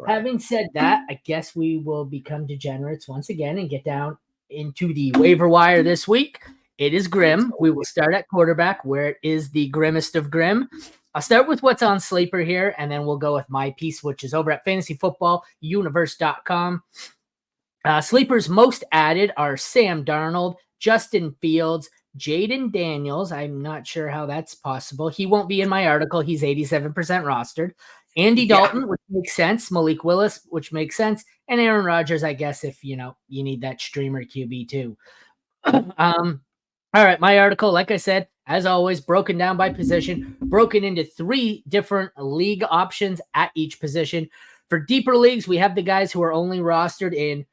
Having said that, I guess we will become degenerates once again and get down into the waiver wire this week. It is grim. We will start at quarterback, where it is the grimmest of grim. I'll start with what's on Sleeper here, and then we'll go with my piece, which is over at fantasyfootballuniverse.com. Sleepers most added are Sam Darnold, Justin Fields, Jaden Daniels. I'm not sure how that's possible. He won't be in my article. He's 87% rostered. Andy Dalton, which makes sense. Malik Willis, which makes sense. And Aaron Rodgers, I guess, if you need that streamer QB too. All right, my article, like I said, as always, broken down by position, broken into 3 different league options at each position. For deeper leagues, we have the guys who are only rostered in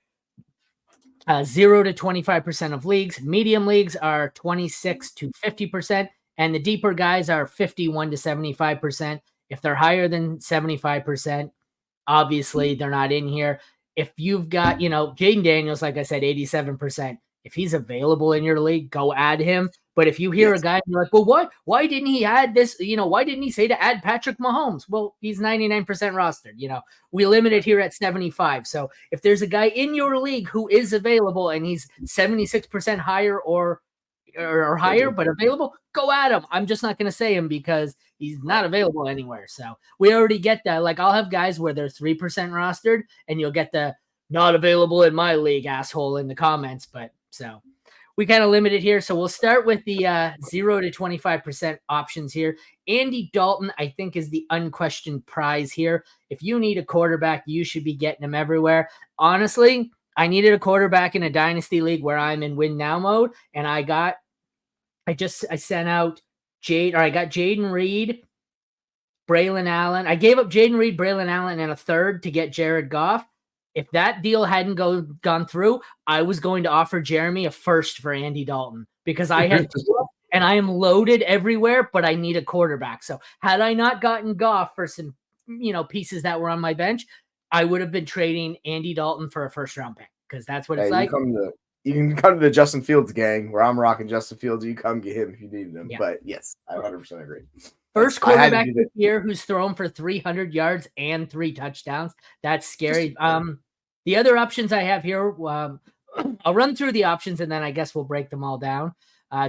0 to 25% of leagues. Medium leagues are 26 to 50%, and the deeper guys are 51 to 75%. If they're higher than 75%, obviously they're not in here. If you've got, Jaden Daniels, like I said, 87%. If he's available in your league, go add him. But if you hear a guy and you're like, well, why didn't he add this? Why didn't he say to add Patrick Mahomes? Well, he's 99% rostered. We limit it here at 75. So if there's a guy in your league who is available and he's 76% higher or higher, but available, go at him. I'm just not going to say him because he's not available anywhere. So we already get that. Like I'll have guys where they're 3% rostered and you'll get the not available in my league asshole in the comments. But so we kind of limit it here. So we'll start with the 0 to 25% options here. Andy Dalton, I think, is the unquestioned prize here. If you need a quarterback, you should be getting him everywhere. Honestly, I needed a quarterback in a dynasty league where I'm in win now mode. And I got Jaden Reed, Braylon Allen. I gave up Jaden Reed, Braylon Allen, and a third to get Jared Goff. If that deal hadn't gone through, I was going to offer Jeremy a first for Andy Dalton because I had and I am loaded everywhere, but I need a quarterback. So had I not gotten Goff for some, pieces that were on my bench, I would have been trading Andy Dalton for a first round pick because that's what it's like. You can come to the Justin Fields gang where I'm rocking Justin Fields. You come get him if you need him. Yeah. But yes, I 100% agree. First quarterback this year who's thrown for 300 yards and 3 touchdowns. That's scary. The other options I have here, I'll run through the options and then I guess we'll break them all down.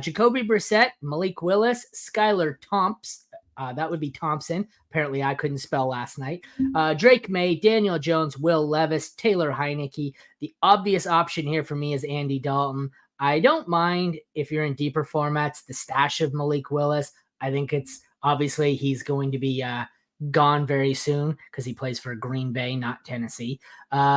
Jacoby Brissett, Malik Willis, Skylar Thompson. That would be Thompson. Apparently I couldn't spell last night. Drake May, Daniel Jones, Will Levis, Taylor Heineke. The obvious option here for me is Andy Dalton. I don't mind if you're in deeper formats, the stash of Malik Willis. I think it's obviously he's going to be gone very soon because he plays for Green Bay, not Tennessee.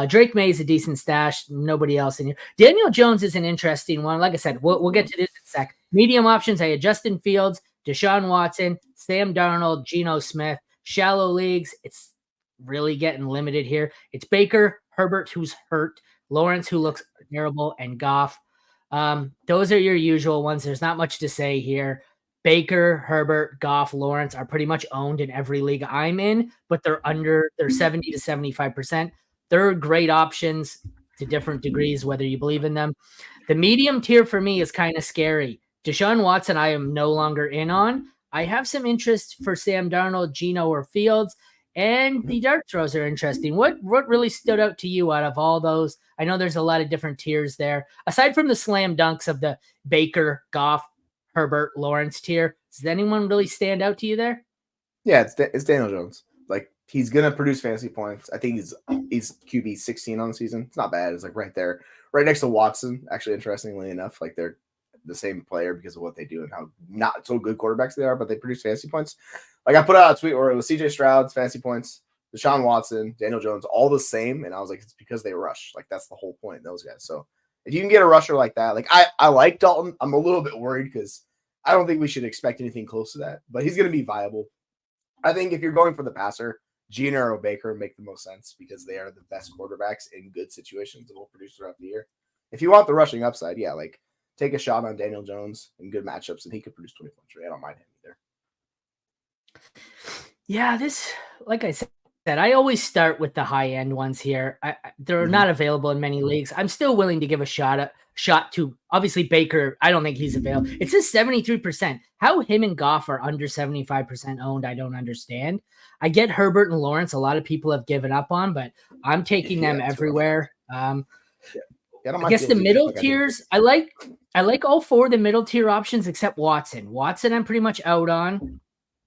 Drake May is a decent stash. Nobody else in here. Daniel Jones is an interesting one. Like I said, we'll get to this in a sec. Medium options, I had Justin Fields, Deshaun Watson, Sam Darnold, Geno Smith. Shallow leagues, it's really getting limited here. It's Baker, Herbert, who's hurt, Lawrence, who looks terrible, and Goff. Those are your usual ones. There's not much to say here. Baker, Herbert, Goff, Lawrence are pretty much owned in every league I'm in, but they're 70 to 75%. They're great options to different degrees, whether you believe in them. The medium tier for me is kind of scary. Deshaun Watson, I am no longer in on. I have some interest for Sam Darnold, Geno, or Fields, and the dart throws are interesting. What really stood out to you out of all those? I know there's a lot of different tiers there. Aside from the slam dunks of the Baker, Goff, Herbert, Lawrence tier, does anyone really stand out to you there? Yeah, it's Daniel Jones. Like, he's going to produce fantasy points. I think he's QB 16 on the season. It's not bad. It's like right there, right next to Watson, actually, interestingly enough. Like, they're the same player because of what they do and how not so good quarterbacks they are, but they produce fantasy points. Like, I put out a tweet where it was CJ Stroud's fantasy points, Deshaun Watson, Daniel Jones, all the same. And I was like, it's because they rush. Like, that's the whole point, those guys. So if you can get a rusher like that, like I like Dalton. I'm a little bit worried because I don't think we should expect anything close to that, but he's going to be viable. I think if you're going for the passer, Geno or Baker make the most sense because they are the best quarterbacks in good situations that will produce throughout the year. If you want the rushing upside, yeah, like take a shot on Daniel Jones in good matchups, and he could produce 20 points. I don't mind him either. Yeah, this, like I said, I always start with the high end ones here. They're not available in many leagues. I'm still willing to give a shot to obviously Baker. I don't think he's available. It says 73%. How him and Goff are under 75% owned, I don't understand. I get Herbert and Lawrence. A lot of people have given up on, but I'm taking them everywhere. I guess the middle tiers, I like all 4 of the middle tier options except Watson. Watson, I'm pretty much out on.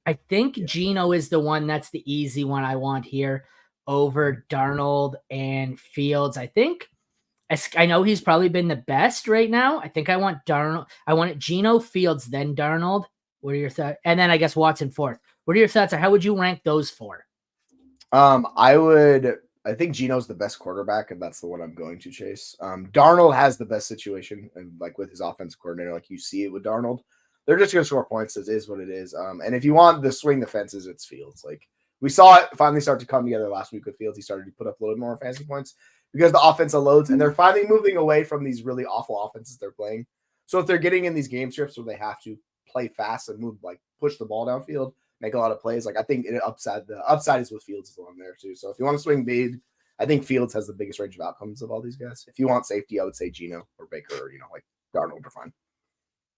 I think Geno is the one that's the easy one I want here over Darnold and Fields. I know he's probably been the best right now. I think I want Darnold. I want it Geno, Fields, then Darnold. What are your thoughts? And then I guess Watson 4th. What are your thoughts? How would you rank those 4? I think Geno's the best quarterback, and that's the one I'm going to chase. Darnold has the best situation, and like with his offensive coordinator, like you see it with Darnold. They're just going to score points. It is what it is. And if you want to swing the fences, it's Fields. Like we saw it finally start to come together last week with Fields. He started to put up a little bit more fantasy points because the offense loads, and they're finally moving away from these really awful offenses they're playing. So if they're getting in these game strips where they have to play fast and move, like push the ball downfield, make a lot of plays, like I think the upside is with Fields is the one there too. So if you want to swing big, I think Fields has the biggest range of outcomes of all these guys. If you want safety, I would say Geno or Baker or like Darnold are fine.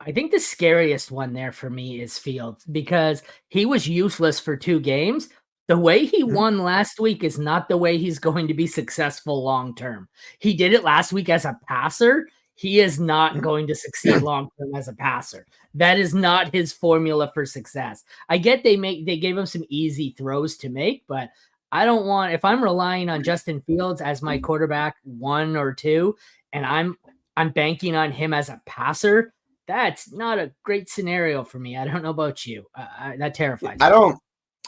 I think the scariest one there for me is Fields because he was useless for 2 games. The way he won last week is not the way he's going to be successful long term. He did it last week as a passer. He is not going to succeed long term as a passer. That is not his formula for success. I get they gave him some easy throws to make, but I don't want, if I'm relying on Justin Fields as my quarterback 1 or 2, and I'm banking on him as a passer, that's not a great scenario for me. I don't know about you. That terrifies me. I don't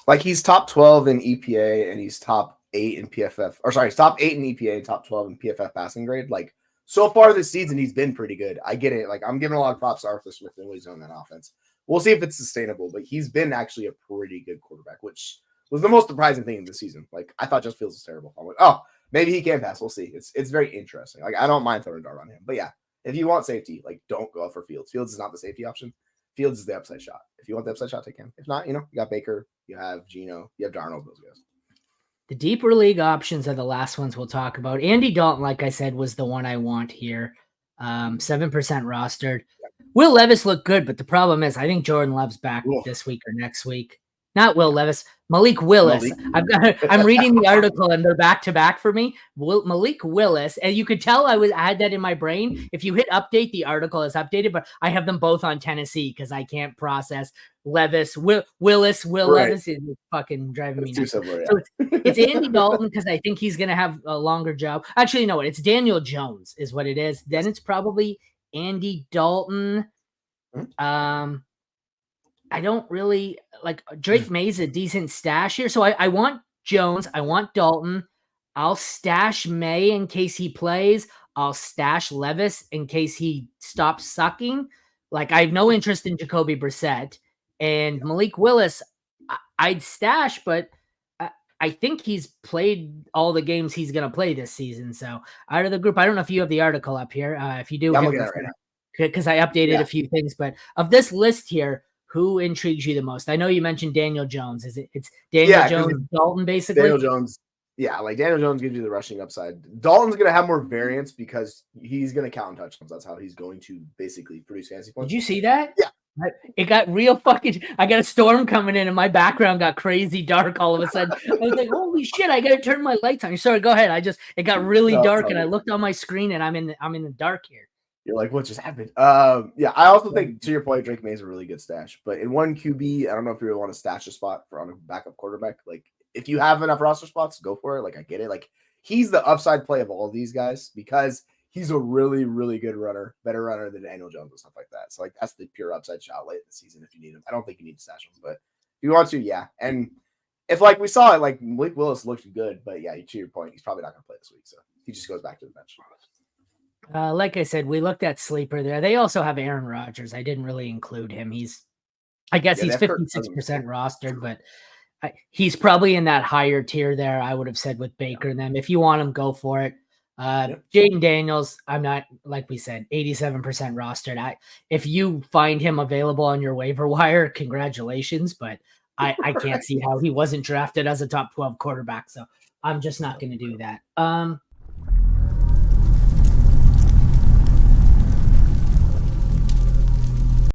like he's top 12 in EPA and he's top 8 in PFF. Or sorry, he's top 8 in EPA and top 12 in PFF passing grade. Like so far this season, he's been pretty good. I get it. Like I'm giving a lot of props to Arthur Smith and what he's doing in that offense. We'll see if it's sustainable, but he's been actually a pretty good quarterback, which was the most surprising thing in the season. Like I thought Justin Fields was terrible. I went, oh, maybe he can pass. We'll see. It's very interesting. Like I don't mind throwing a dart on him, but yeah. If you want safety, like don't go for Fields. Fields is not the safety option. Fields is the upside shot. If you want the upside shot, take him. If not, you got Baker, you have Geno, you have Darnold, those guys. The deeper league options are the last ones we'll talk about. Andy Dalton, like I said, was the one I want here. 7% rostered. Will Levis looked good, but the problem is I think Jordan Love's back this week or next week. Not Will Levis, Malik Willis. I'm reading the article and they're back to back for me. Malik Willis, and you could tell I had that in my brain. If you hit update, the article is updated, but I have them both on Tennessee because I can't process Levis. Willis Levis is fucking driving me nuts. So it's Andy Dalton because I think he's gonna have a longer job. Actually, no, it's Daniel Jones is what it is. Then it's probably Andy Dalton. I don't really like Drake May's a decent stash here. So I want Jones. I want Dalton. I'll stash May in case he plays. I'll stash Levis in case he stops sucking. Like I have no interest in Jacoby Brissett and Malik Willis. I'd stash, but I think he's played all the games he's going to play this season. So out of the group, I don't know if you have the article up here. If you do, I'm looking at it right now because I updated a few things, but of this list here, who intrigues you the most? I know you mentioned Daniel Jones. It's Daniel Jones, Dalton, basically? Daniel Jones. Yeah, like Daniel Jones gives you the rushing upside. Dalton's going to have more variance because he's going to count touchdowns. That's how he's going to basically produce fantasy points. Did you see that? Yeah. It got real fucking. I got a storm coming in and my background got crazy dark all of a sudden. I was like, holy shit, I got to turn my lights on. Sorry, go ahead. It got really dark and I looked on my screen and I'm in the dark here. You're like, what just happened? Yeah, I also think, to your point, Drake May is a really good stash. But in one QB, I don't know if you really want to stash a spot on a backup quarterback. Like, if you have enough roster spots, go for it. Like, I get it. Like, he's the upside play of all these guys because he's a really, really good runner, better runner than Daniel Jones and stuff like that. So, like, that's the pure upside shot late in the season if you need him. I don't think you need to stash him, but if you want to, yeah. And if, like, we saw it, like, Malik Willis looked good, but yeah, to your point, he's probably not going to play this week. So, he just goes back to the bench. Like I said, we looked at sleeper there. They also have Aaron Rodgers. I didn't really include him. I guess he's 56% rostered, but he's probably in that higher tier there. I would have said with Baker and them. If you want him, go for it. Jaden Daniels, I'm not, like we said, 87% rostered. If you find him available on your waiver wire, congratulations, but I can't see how he wasn't drafted as a top 12 quarterback. So I'm just not going to do that.